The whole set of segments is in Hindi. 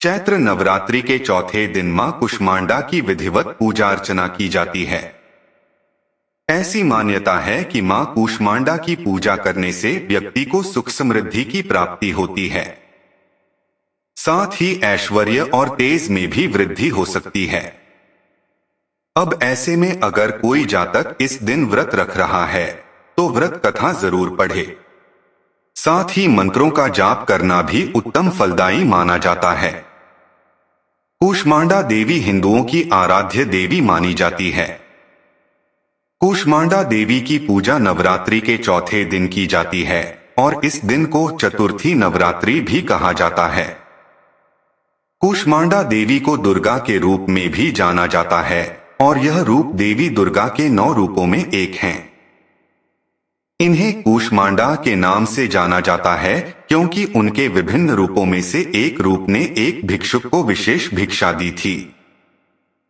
चैत्र नवरात्रि के चौथे दिन मां कुष्मांडा की विधिवत पूजा अर्चना की जाती है। ऐसी मान्यता है कि मां कुष्मांडा की पूजा करने से व्यक्ति को सुख समृद्धि की प्राप्ति होती है, साथ ही ऐश्वर्य और तेज में भी वृद्धि हो सकती है। अब ऐसे में अगर कोई जातक इस दिन व्रत रख रहा है तो व्रत कथा जरूर पढ़े। साथ ही मंत्रों का जाप करना भी उत्तम फलदायी माना जाता है। कुष्मांडा देवी हिंदुओं की आराध्य देवी मानी जाती है। कुष्मांडा देवी की पूजा नवरात्रि के चौथे दिन की जाती है और इस दिन को चतुर्थी नवरात्रि भी कहा जाता है। कुष्मांडा देवी को दुर्गा के रूप में भी जाना जाता है और यह रूप देवी दुर्गा के 9 रूपों में एक हैं। इन्हें कुष्मांडा के नाम से जाना जाता है क्योंकि उनके विभिन्न रूपों में से एक रूप ने एक भिक्षुक को विशेष भिक्षा दी थी।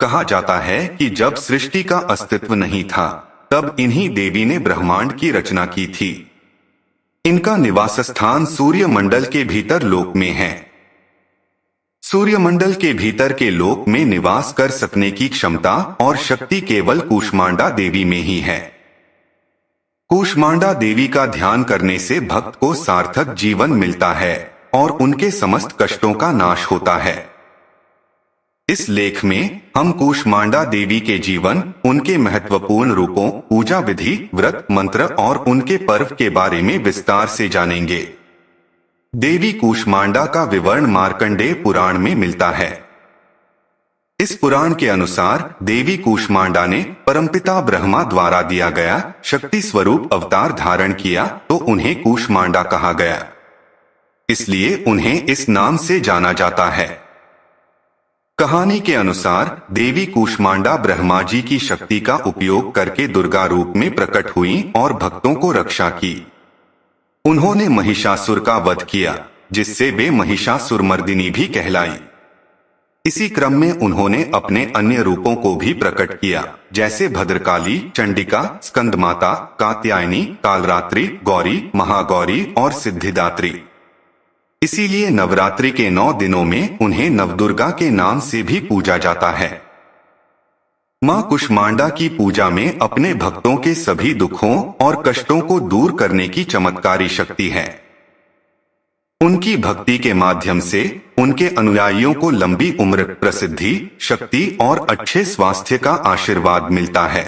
कहा जाता है कि जब सृष्टि का अस्तित्व नहीं था तब इन्हीं देवी ने ब्रह्मांड की रचना की थी। इनका निवास स्थान सूर्यमंडल के भीतर लोक में है। सूर्यमंडल के भीतर के लोक में निवास कर सकने की क्षमता और शक्ति केवल कुष्मांडा देवी में ही है। कुष्मांडा देवी का ध्यान करने से भक्त को सार्थक जीवन मिलता है और उनके समस्त कष्टों का नाश होता है। इस लेख में हम कुष्मांडा देवी के जीवन, उनके महत्वपूर्ण रूपों, पूजा विधि, व्रत, मंत्र और उनके पर्व के बारे में विस्तार से जानेंगे। देवी कुष्मांडा का विवरण मार्कंडेय पुराण में मिलता है। इस पुराण के अनुसार देवी कुष्मांडा ने परमपिता ब्रह्मा द्वारा दिया गया शक्ति स्वरूप अवतार धारण किया तो उन्हें कुष्मांडा कहा गया, इसलिए उन्हें इस नाम से जाना जाता है। कहानी के अनुसार देवी कुष्मांडा ब्रह्मा जी की शक्ति का उपयोग करके दुर्गा रूप में प्रकट हुई और भक्तों को रक्षा की। उन्होंने महिषासुर का वध किया जिससे वे महिषासुरमर्दिनी भी कहलाई। इसी क्रम में उन्होंने अपने अन्य रूपों को भी प्रकट किया, जैसे भद्रकाली, चंडिका, स्कंदमाता, कात्यायनी, कालरात्रि, गौरी, महागौरी और सिद्धिदात्री। इसीलिए नवरात्रि के 9 दिनों में उन्हें नवदुर्गा के नाम से भी पूजा जाता है। मां कुष्मांडा की पूजा में अपने भक्तों के सभी दुखों और कष्टों को दूर करने की चमत्कारी शक्ति है। उनकी भक्ति के माध्यम से उनके अनुयायियों को लंबी उम्र, प्रसिद्धि, शक्ति और अच्छे स्वास्थ्य का आशीर्वाद मिलता है।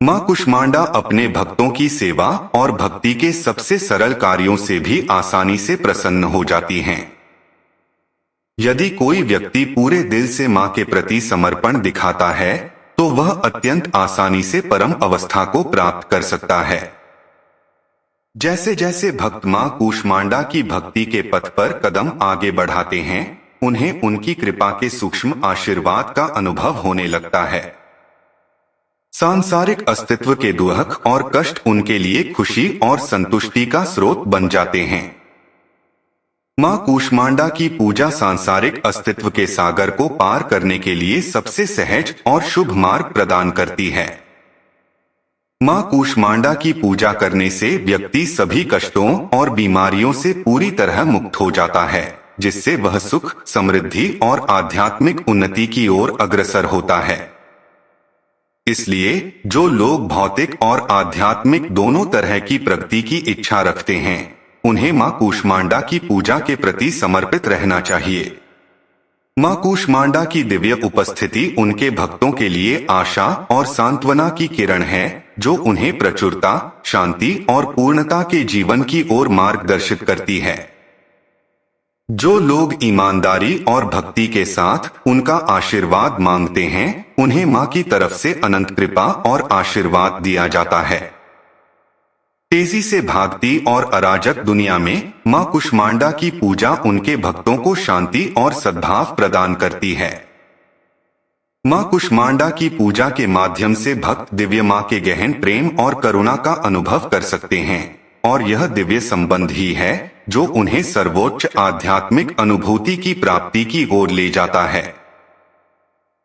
मां कुष्मांडा अपने भक्तों की सेवा और भक्ति के सबसे सरल कार्यों से भी आसानी से प्रसन्न हो जाती हैं। यदि कोई व्यक्ति पूरे दिल से मां के प्रति समर्पण दिखाता है तो वह अत्यंत आसानी से परम अवस्था को प्राप्त कर सकता है। जैसे जैसे भक्त मां कुष्मांडा की भक्ति के पथ पर कदम आगे बढ़ाते हैं, उन्हें उनकी कृपा के सूक्ष्म आशीर्वाद का अनुभव होने लगता है। सांसारिक अस्तित्व के दुख और कष्ट उनके लिए खुशी और संतुष्टि का स्रोत बन जाते हैं। मां कुष्मांडा की पूजा सांसारिक अस्तित्व के सागर को पार करने के लिए सबसे सहज और शुभ मार्ग प्रदान करती है। मां कुष्मांडा की पूजा करने से व्यक्ति सभी कष्टों और बीमारियों से पूरी तरह मुक्त हो जाता है, जिससे वह सुख, समृद्धि और आध्यात्मिक उन्नति की ओर अग्रसर होता है। इसलिए जो लोग भौतिक और आध्यात्मिक दोनों तरह की प्रगति की इच्छा रखते हैं, उन्हें मां कुष्मांडा की पूजा के प्रति समर्पित रहना चाहिए। मां कुष्मांडा की दिव्य उपस्थिति उनके भक्तों के लिए आशा और सांत्वना की किरण है, जो उन्हें प्रचुरता, शांति और पूर्णता के जीवन की ओर मार्गदर्शित करती है। जो लोग ईमानदारी और भक्ति के साथ उनका आशीर्वाद मांगते हैं, उन्हें मां की तरफ से अनंत कृपा और आशीर्वाद दिया जाता है। तेजी से भागती और अराजक दुनिया में मां कुष्मांडा की पूजा उनके भक्तों को शांति और सद्भाव प्रदान करती है। मां कुष्मांडा की पूजा के माध्यम से भक्त दिव्य मां के गहन प्रेम और करुणा का अनुभव कर सकते हैं और यह दिव्य संबंध ही है जो उन्हें सर्वोच्च आध्यात्मिक अनुभूति की प्राप्ति की ओर ले जाता है।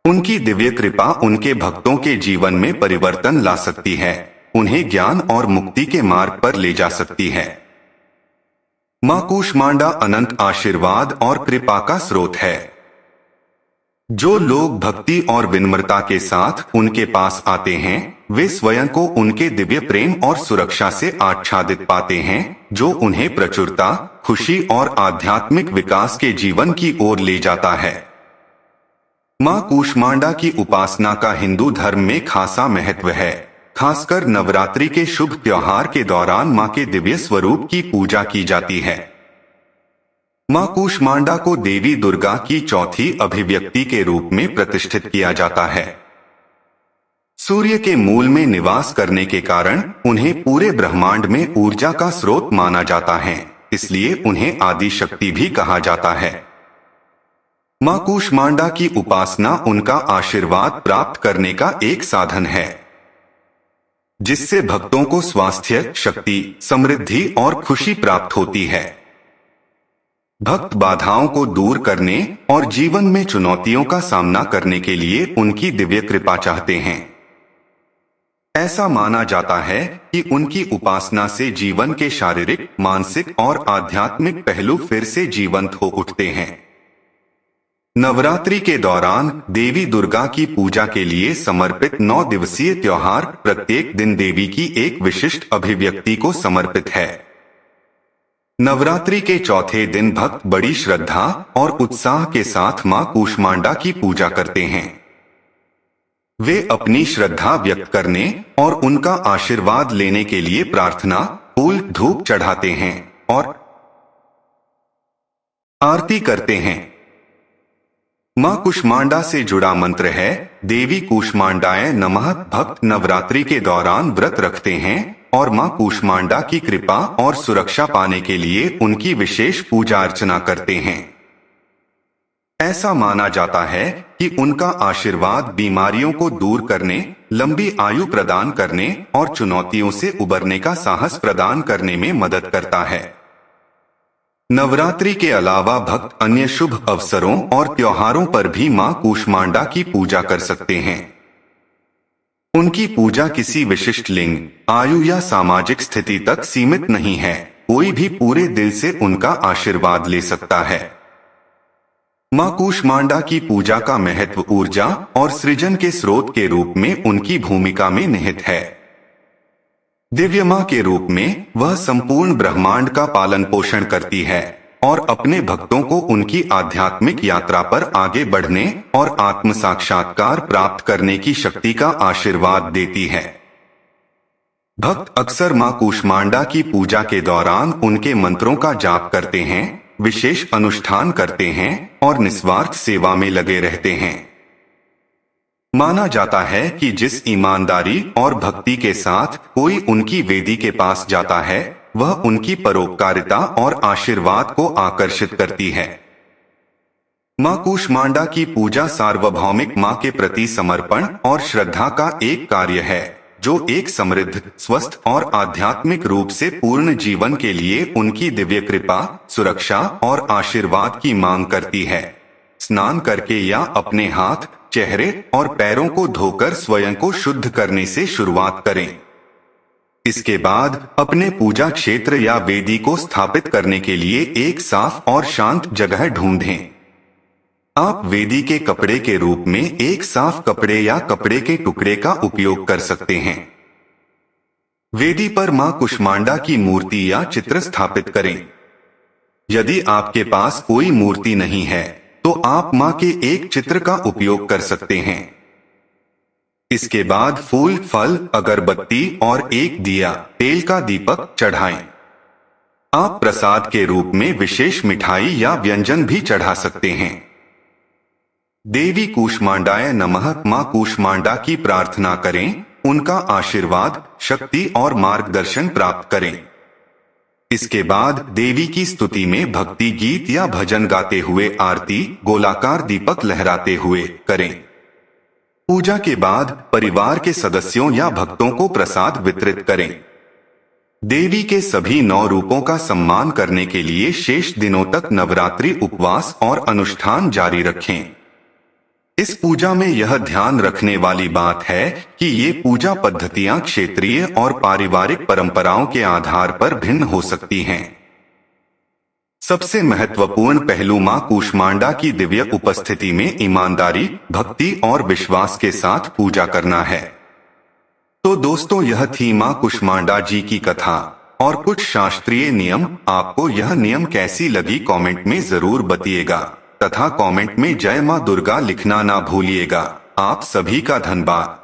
उनकी दिव्य कृपा उनके भक्तों के जीवन में परिवर्तन ला सकती है, उन्हें ज्ञान और मुक्ति के मार्ग पर ले जा सकती है। मां कूष्मांडा अनंत आशीर्वाद और कृपा का स्रोत है। जो लोग भक्ति और विनम्रता के साथ उनके पास आते हैं, वे स्वयं को उनके दिव्य प्रेम और सुरक्षा से आच्छादित पाते हैं, जो उन्हें प्रचुरता, खुशी और आध्यात्मिक विकास के जीवन की ओर ले जाता है। मां कूष्मांडा की उपासना का हिंदू धर्म में खासा महत्व है। खासकर नवरात्रि के शुभ त्योहार के दौरान मां के दिव्य स्वरूप की पूजा की जाती है। मां कूष्मांडा को देवी दुर्गा की चौथी अभिव्यक्ति के रूप में प्रतिष्ठित किया जाता है। सूर्य के मूल में निवास करने के कारण उन्हें पूरे ब्रह्मांड में ऊर्जा का स्रोत माना जाता है, इसलिए उन्हें आदि शक्ति भी कहा जाता है। मां कूष्मांडा की उपासना उनका आशीर्वाद प्राप्त करने का एक साधन है, जिससे भक्तों को स्वास्थ्य, शक्ति, समृद्धि और खुशी प्राप्त होती है। भक्त बाधाओं को दूर करने और जीवन में चुनौतियों का सामना करने के लिए उनकी दिव्य कृपा चाहते हैं। ऐसा माना जाता है कि उनकी उपासना से जीवन के शारीरिक, मानसिक और आध्यात्मिक पहलू फिर से जीवंत हो उठते हैं। नवरात्रि के दौरान देवी दुर्गा की पूजा के लिए समर्पित 9 दिवसीय त्योहार प्रत्येक दिन देवी की एक विशिष्ट अभिव्यक्ति को समर्पित है। नवरात्रि के चौथे दिन भक्त बड़ी श्रद्धा और उत्साह के साथ मां कूष्मांडा की पूजा करते हैं। वे अपनी श्रद्धा व्यक्त करने और उनका आशीर्वाद लेने के लिए प्रार्थना, फूल, धूप चढ़ाते हैं और आरती करते हैं। मां कूष्मांडा से जुड़ा मंत्र है, देवी कूष्मांडाय नमः। भक्त नवरात्रि के दौरान व्रत रखते हैं और मां कूष्मांडा की कृपा और सुरक्षा पाने के लिए उनकी विशेष पूजा अर्चना करते हैं। ऐसा माना जाता है कि उनका आशीर्वाद बीमारियों को दूर करने, लंबी आयु प्रदान करने और चुनौतियों से उबरने का साहस प्रदान करने में मदद करता है। नवरात्रि के अलावा भक्त अन्य शुभ अवसरों और त्योहारों पर भी मां कूष्मांडा की पूजा कर सकते हैं। उनकी पूजा किसी विशिष्ट लिंग, आयु या सामाजिक स्थिति तक सीमित नहीं है, कोई भी पूरे दिल से उनका आशीर्वाद ले सकता है। मां कूष्मांडा की पूजा का महत्व ऊर्जा और सृजन के स्रोत के रूप में उनकी भूमिका में निहित है। दिव्य मां के रूप में वह संपूर्ण ब्रह्मांड का पालन पोषण करती है और अपने भक्तों को उनकी आध्यात्मिक यात्रा पर आगे बढ़ने और आत्म साक्षात्कार प्राप्त करने की शक्ति का आशीर्वाद देती है। भक्त अक्सर मां कूष्मांडा की पूजा के दौरान उनके मंत्रों का जाप करते हैं, विशेष अनुष्ठान करते हैं और निस्वार्थ सेवा में लगे रहते हैं। माना जाता है कि जिस ईमानदारी और भक्ति के साथ कोई उनकी वेदी के पास जाता है, वह उनकी परोपकारिता और आशीर्वाद को आकर्षित करती है। मां कूष्मांडा की पूजा सार्वभौमिक मां के प्रति समर्पण और श्रद्धा का एक कार्य है, जो एक समृद्ध, स्वस्थ और आध्यात्मिक रूप से पूर्ण जीवन के लिए उनकी दिव्य कृपा, सुरक्षा और आशीर्वाद की मांग करती है। स्नान करके या अपने हाथ, चेहरे और पैरों को धोकर स्वयं को शुद्ध करने से शुरुआत करें। इसके बाद अपने पूजा क्षेत्र या वेदी को स्थापित करने के लिए एक साफ और शांत जगह ढूंढें। आप वेदी के कपड़े के रूप में एक साफ कपड़े या कपड़े के टुकड़े का उपयोग कर सकते हैं। वेदी पर मां कूष्मांडा की मूर्ति या चित्र स्थापित करें। यदि आपके पास कोई मूर्ति नहीं है, तो आप मां के एक चित्र का उपयोग कर सकते हैं। इसके बाद फूल, फल, अगरबत्ती और एक दिया, तेल का दीपक चढ़ाएं। आप प्रसाद के रूप में विशेष मिठाई या व्यंजन भी चढ़ा सकते हैं। देवी कूष्मांडाय नमः। मां कूष्मांडा की प्रार्थना करें, उनका आशीर्वाद, शक्ति और मार्गदर्शन प्राप्त करें। इसके बाद देवी की स्तुति में भक्ति गीत या भजन गाते हुए आरती, गोलाकार दीपक लहराते हुए करें। पूजा के बाद परिवार के सदस्यों या भक्तों को प्रसाद वितरित करें। देवी के सभी 9 रूपों का सम्मान करने के लिए शेष दिनों तक नवरात्रि उपवास और अनुष्ठान जारी रखें। इस पूजा में यह ध्यान रखने वाली बात है कि ये पूजा पद्धतियां क्षेत्रीय और पारिवारिक परंपराओं के आधार पर भिन्न हो सकती हैं। सबसे महत्वपूर्ण पहलू मां कूष्मांडा की दिव्य उपस्थिति में ईमानदारी, भक्ति और विश्वास के साथ पूजा करना है। तो दोस्तों, यह थी मां कूष्मांडा जी की कथा और कुछ शास्त्रीय नियम। आपको यह नियम कैसी लगी कमेंट में जरूर बताइएगा तथा कमेंट में जय मां दुर्गा लिखना ना भूलिएगा। आप सभी का धन्यवाद।